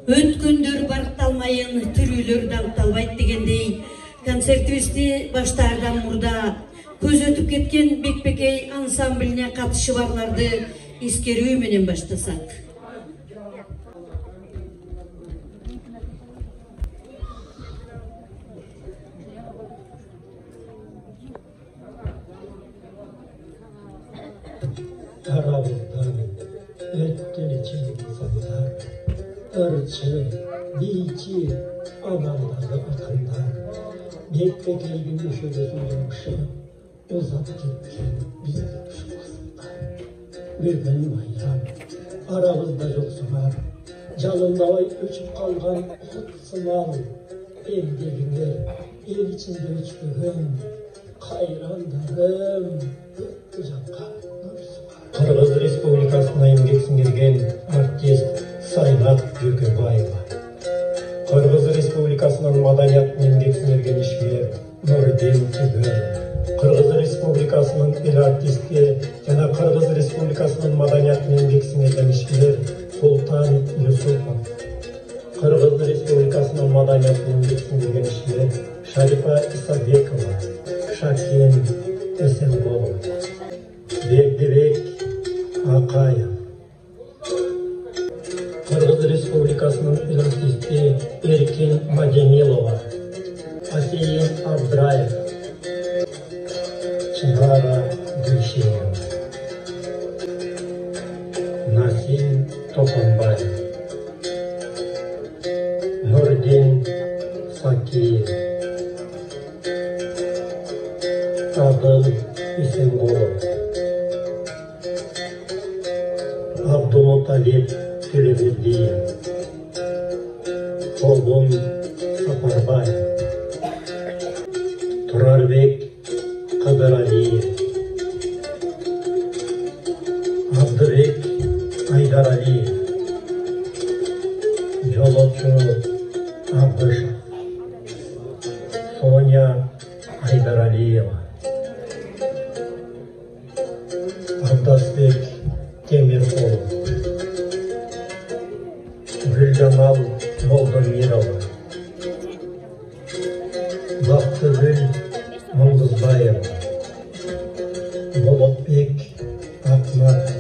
Өткөндөр баркталмайын, түрүлөр даңкталбайт дегендей, концертибизди баштаардан мурда көз өтүп кеткен Бекбекей ансамблине катышы барларды эскерүү менен баштасак. Aramızdan öttün için insanlar, ırçı, biçi, amanları akınlar, Bekbekey'in düşürüzü yumuşak, uzak gitken bizi düşmazlar. Bugün bayram, aramızda yoksular, canındavay öçüp kalgan ot sınav, evdekiler, ev içinde öçküğün, kayranlarım, öttü canka. Kırgız Respublikasına еңбек сіңірген артист Сайнат Жөкебаева. Kırgız Respublikasının madaniyatına еңбек сіңірген işver Nurdin Tügül. Kırgız Respublikasının el artisti yana Kırgız Respublikasının madaniyatına еңбек сіңірген işver Sultan Yusupov. Kırgız Respublikasının madaniyatına еңбек сіңірген işver Şarifa İsabekova, Şaken Esenbolov, Berdirbek Akayev. Kırgız Respublikasının el artisti Erkin Mademilova, Aseyin Abdrayev, Çınara Gülşenova, Nasim Topanbayev, Nurdin Sakiyev, Adıl İsenbolov, Abdülmuttalip Tüleverdiyev, Olgun Saparbayev, Turarbek Kadaraliyev, Abdurek Aydaraliyev, Jolotçu Abdışov, Sonya Aydaraliyeva, Abdasbek Temirkolov, Gülcamal Moldomirova, Baktıgül Monguzbayeva, Bolotbek Akmat,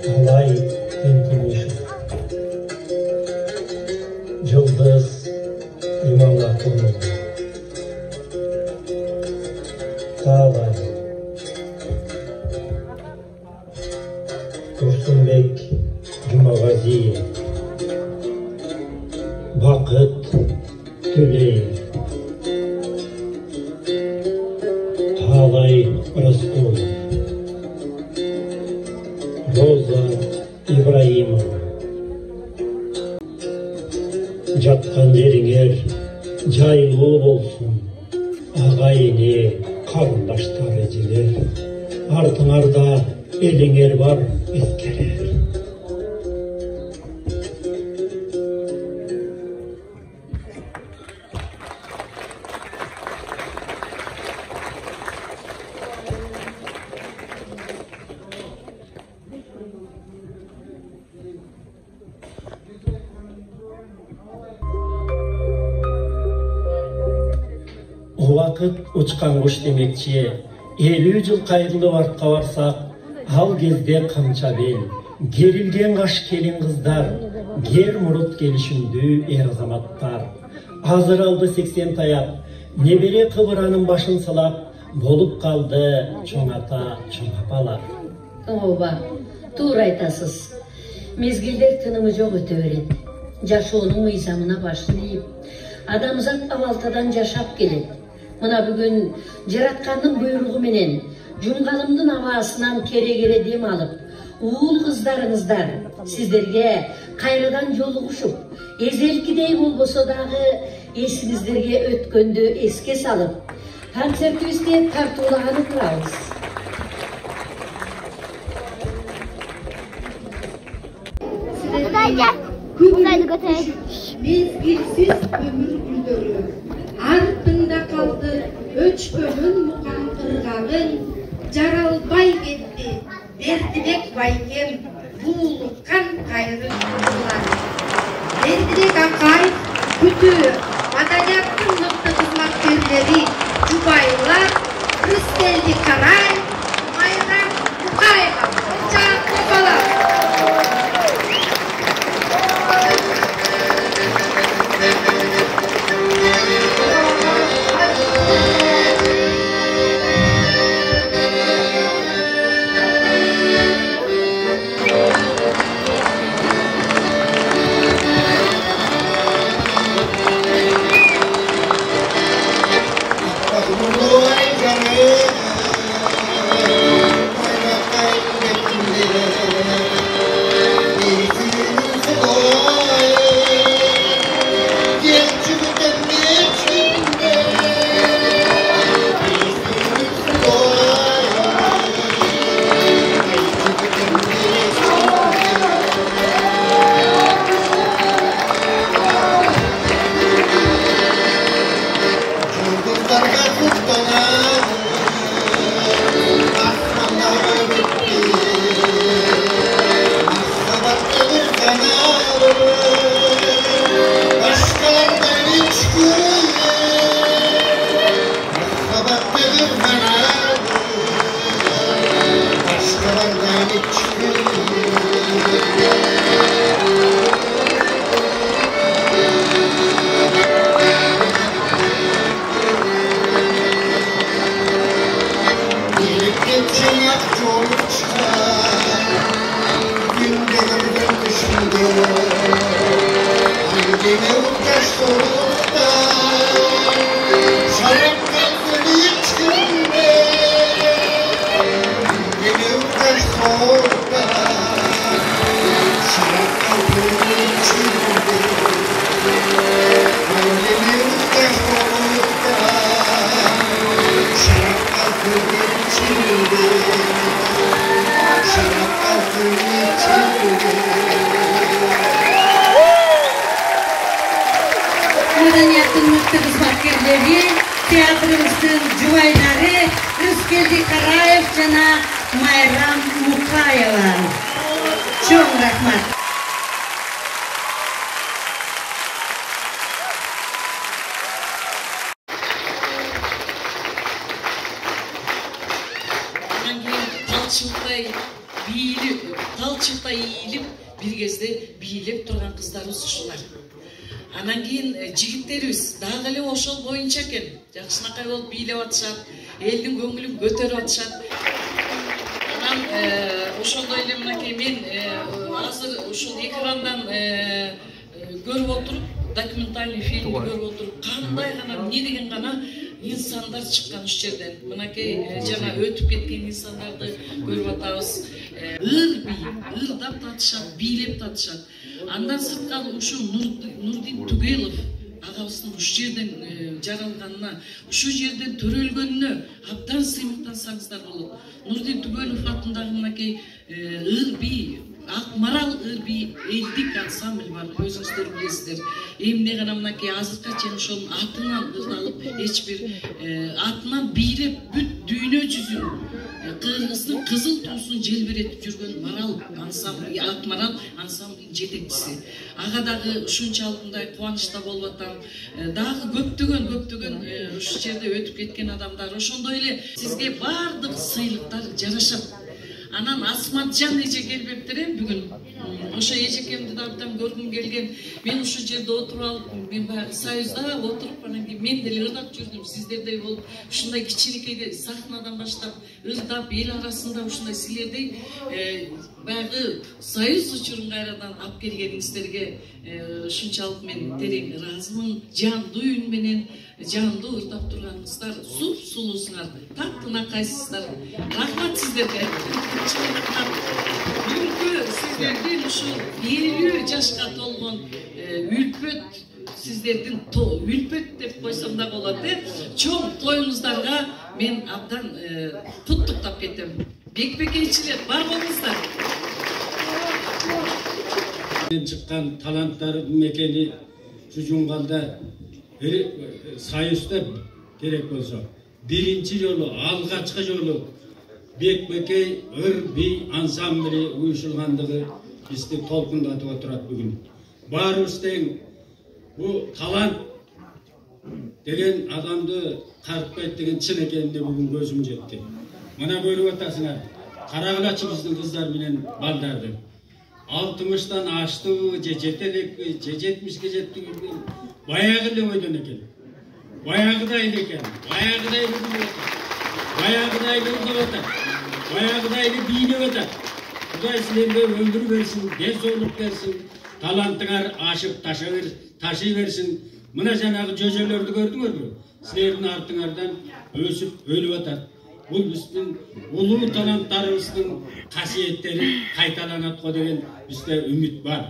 Alay Entinişov, Yıldız İmamlatunova, Sağlay, Tursunbek Cumagaziyev, Bakıt Tüleyev, Talay Rostov, Roza İbrahimova. Жатқан жеріңер жайлы болсын, ағайыне, қарындаштар ежелер, артыңарда еліңер бар ескерер. Уақыт ұчқан құш демекші, 50 жыл қайырлы артқа барсақ, ал кезде қамча бел, керілген қаш келін қыздар, гер мұрыт келішінді ер азаматтар. Азыр алды 80 таяп, небере қыбыраның башын салап, болып қалды чоң ата, чоң апалар. Оба, тура айтасыз. Мезгілдер тынымы жоқ өте береді. Жашуының мыйзамына башын дейіп, адамзат авалтадан жашап келеді. Мына бүгін жаратқанның бұйрығы менен, жұмғалымдың авасынан кере-кере дем алып, уыл қыздарыңыздар сіздерге қайрадан жолығышып, езелкідей болбосо дағы есіңіздерге өткенді еске салып, концертибизге тартуулағаны турабыз. Mezgilsiz ömür güldürü, артында қалды өчпөгөн мұқан қырғағын, жаралбай кетті Бердібек Байкем, Буылыккан кайры кулар. Бердібек Акаев, күтү, маданияттын мыкты кызматкерлери, Жубайлар, Рыскелди Караев, Майрам Мукаева, чаак копалар. Madaniyatın mıktı kızmatkerleri, teatrımızın juvaylari, Rıskелди Караев жана Майрам Мукаева. Çok rahmat. талчылтай ийилип бир кезде бийлеп турган кыздарыбыз ушулар. Анан кийин жигиттерибиз дагы эле ошол боюнча экен, жакшынакай болуп бийлеп атышат, элдин көңүлүн көтөрүп атышат. Анан ошондой эле мынакей мен азыр ушул экрандан көрүп отуруп, документальный фильм көрүп отуруп, кандай гана эмне деген гана инсандар чыккан уш жерден. Мынакей жана өтүп кеткен инсандарды көрүп атабыз. Ырдап татышат, бийлеп татышат. Андан сырткары ушу Нурдин Тугелов агабыздын уш жерден жаралганына, ушу жерден төрөлгөнүнө абдан сыймыктансаңыздар болот. Нурдин Тугелов атындагы мынакей ыр-би, Акмарал ыр-би элдик ансамбль бар, өзүңүздөр билесиздер. Эмне гана мынакей азыркка чейин ошонун атынан ырдалып, эч бир атынан бийлеп бүт дүйнө жүзүн Кыргыздын кызыл туусун желбиретип жүргөн Марал ансамбль, Акмарал ансамблдын жетекчиси. Ага дагы ушунчалык мындай кубанычта болуп атам. Дагы көптөгөн ушу жерде өтүп кеткен адамдар. Ошондой эле сизге бардык сыйлыктар жарашат. Анан Асматжан эже келбептир бүгүн. Ошо эжекемди да абдан көргүм келген. Мен ушу жерде отуруп алып, мен баягы союзда отуруп, анан кийин мен деле ырдап жүрдүм, сиздердей болуп, ушундай кичинекей сахнадан баштап ырдап эл арасында ушундай силердей баягы союз учурун кайрадан алып келгениңиздерге ушунчалык мен терең ыраазымын. Жандуу үн менен жандуу ырдап турганыңыздар, суп-сулуусуңар, таптынакайсыздар. Рахмат сиздерге. Бүгүнкү сиздердин ушул 50 жашка толгон үлпөт, сиздердин үлпөт деп койсом да болот, чоң тоюңуздарга мен абдан куттуктап кетем. Бекбекейчилер бар болуңуздар. Чыккан таланттар мекени Жужунгалда союзда керек болсо биринчи жолу, алгачкы жолу Бекбекей ыр-би ансамблі ұйышылғандығы бізді толқындатып отырады бүгін. Барыбыздың бұл талант деген адамды қарытпайды деген шын екеніне бүгін көзім жетті. Мына көріп отырсыңдар, қарағылатшы біздің қыздар менен балдарды. 60-тан ашты, же жетелек, же 70-ке жетті, баяғы эле ойдан екен. Баяғыдай екен, баяғыдай елі баяғыдай елі отыр, баяғыдай елі бейне отыр. Құдай сілерге өмір берсін, денсаулық берсін, талантыңар ашып таши берсін. Мына жаңағы жөжелерді көрдіңдер ме? Сілердің артыңардан өсіп өліп отыр. Бұл біздің ұлы таланттарымыздың қасиеттері қайталанады деген бізде үміт бар.